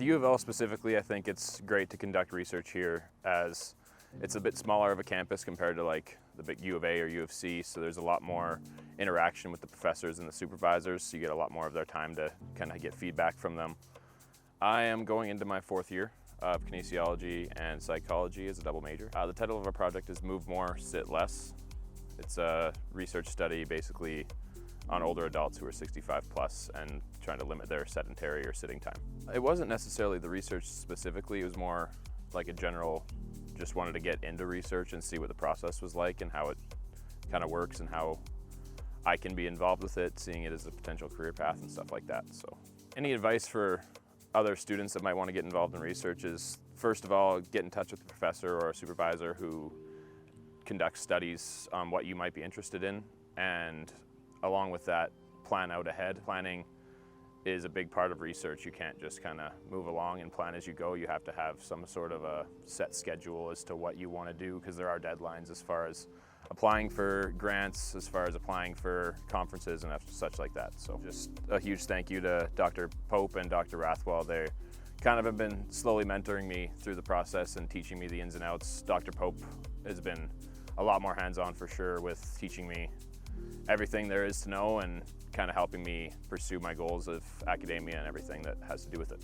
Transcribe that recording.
U of L specifically, I think it's great to conduct research here as it's a bit smaller of a campus compared to like the big U of A or U of C, so there's a lot more interaction with the professors and the supervisors, so you get a lot more of their time to kind of get feedback from them. I am going into my 4th year of kinesiology and psychology as a double major. The title of our project is Move More, Sit Less. It's a research study basically on older adults who are 65 plus and trying to limit their sedentary or sitting time. It wasn't necessarily the research specifically, it was more like a general, just wanted to get into research and see what the process was like and how it kind of works and how I can be involved with it, seeing it as a potential career path and stuff like that. So any advice for other students that might want to get involved in research is, first of all, get in touch with a professor or a supervisor who conducts studies on what you might be interested in, and along with that, plan out ahead. Planning is a big part of research. You can't just kind of move along and plan as you go. You have to have some sort of a set schedule as to what you want to do, because there are deadlines as far as applying for grants, as far as applying for conferences and such like that. So just a huge thank you to Dr. Pope and Dr. Rathwell. They kind of have been slowly mentoring me through the process and teaching me the ins and outs. Dr. Pope has been a lot more hands-on for sure with teaching me everything there is to know and kind of helping me pursue my goals of academia and everything that has to do with it.